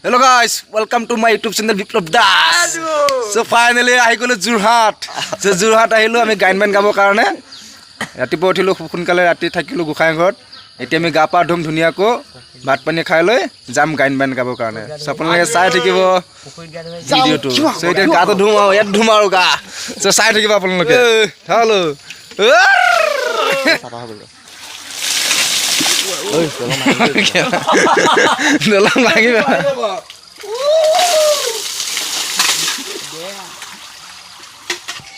Hello guys, welcome to my YouTube channel Biplab Das. So finally I go to Jorhat. So Jorhat আহিলো আমি গান বান গাবৰ কাৰণে ৰাতিপুৱা উঠিলো খুব সোনকালে ৰাতি থাকিলো গোখাই ঘৰত এতিয়া আমি গা পা ধুম ধুনিয়াকৈ ভাত পানী খাই লৈ যাম গান বান গাবৰ কাৰণে সো আপোনালোকে চাই থাকিব ভিডিওটো সো এতিয়া গাটো ধুম আৰু ইয়াত ধুম আৰু গা সো চাই থাকিব আপোনালোকে হেল্ল চাবা হ'ব oi dalam lagi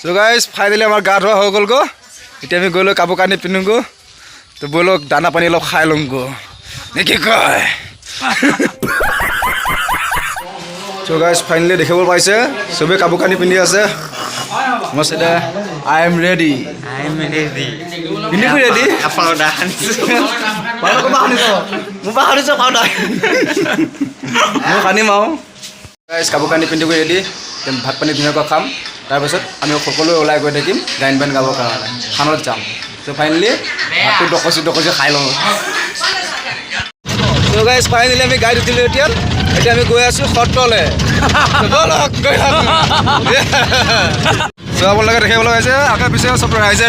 so guys finally amar ga dhua ho gol go eta ami golo kapu kani pinu go to bolo dana pani lo khai lom go neki koy so guys finally dekhibol paise sobe kapu kani pindi ase maseda I am ready ini ku ready apa udah Paano ko bahani to? Mo bahani sa pauda. Mo kani mau. Guys, kabukani pindi ko ready. Then bhat pani dhuna ko kham. Tar pasot ami kokolo olai goi dekim gain ban gabo karone. Khanot jam. So finally bhatto dokosi khai lo. So guys, finally ami gaidi dilo etian. Eta ami goi asu khotole. Bolok goi asu. So apon lage dekhe bolo gaise aka pise sob rice.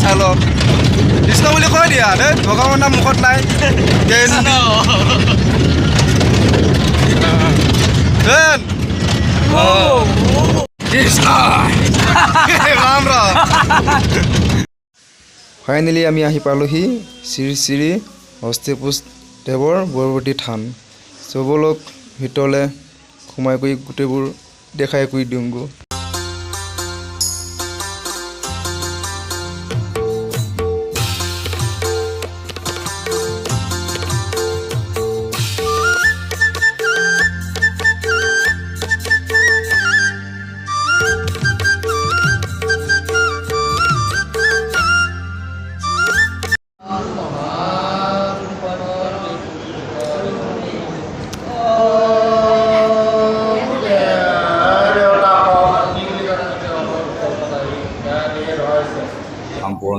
Salo. Disno boleh kau dia, deh. Bagaimana nama mukot lain? Disno. Dan. Oh. Disno. Ramra. Finally, আমি আহি পালোহি শ্ৰী হস্তিপুষ্ট দেৱৰ বৰবতী থান চবলক ভিতৰলে সোমাই গৈ গোটেইবোৰ দেখাই কৰি দিওঁগো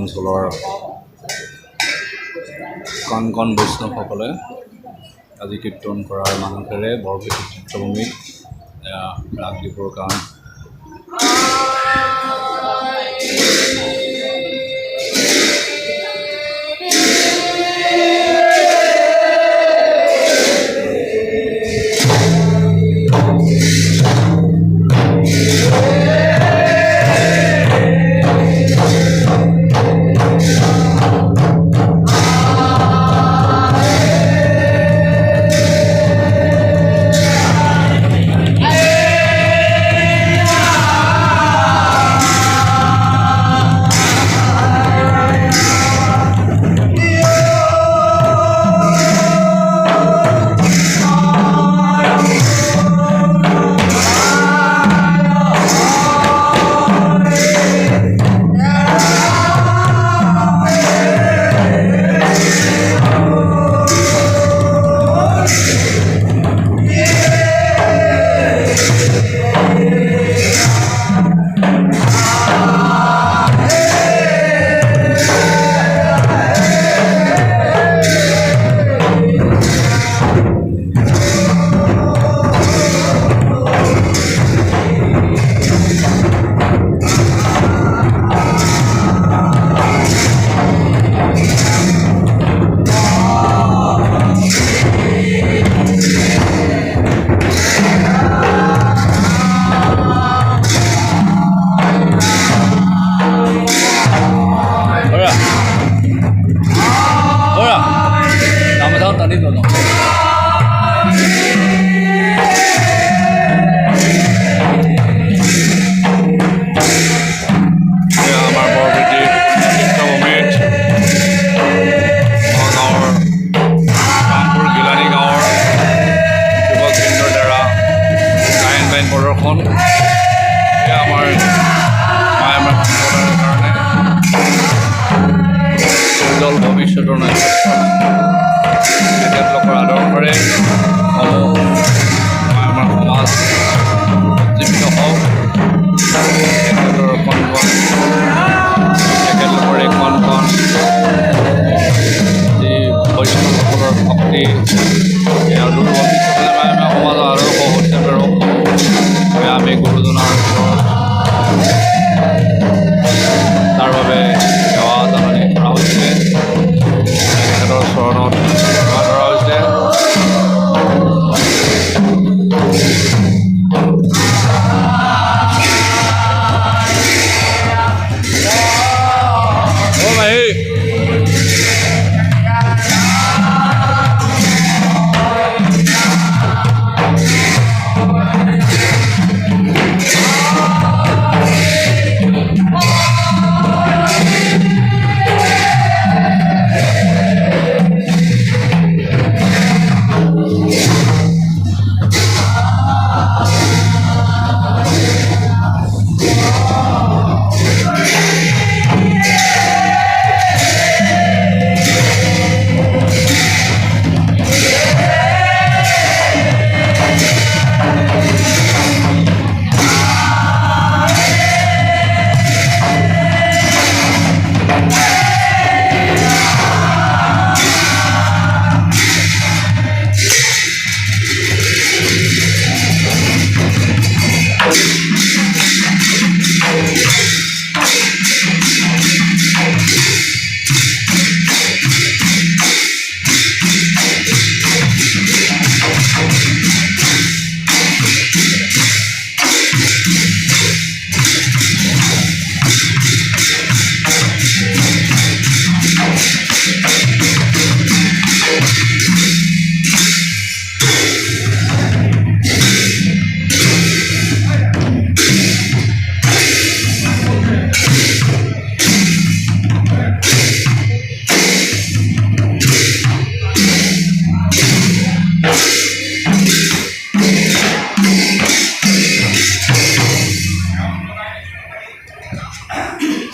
অঞ্চলৰ কণ বৈষ্ণৱসকলে আজি কীৰ্তন কৰাৰ মানুহৰে বৰপেটা তীৰ্থভূমিত ৰাগ দিবৰ কাৰণে ভৱিষ্যতৰ তেখেতলোকৰ আদৰ্শৰে আমাৰ সমাজ জীৱিত হওক তেখেতৰ তেখেতলোকৰ এই কণ যি বৈষ্ণৱসকলৰ ভক্তি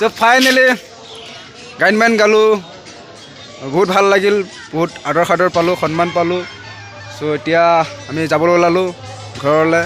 চ' ফাইনেলি গান বান গালোঁ বহুত ভাল লাগিল বহুত আদৰ সাদৰ পালোঁ সন্মান পালোঁ চ' এতিয়া আমি যাবলৈ ওলালোঁ ঘৰলৈ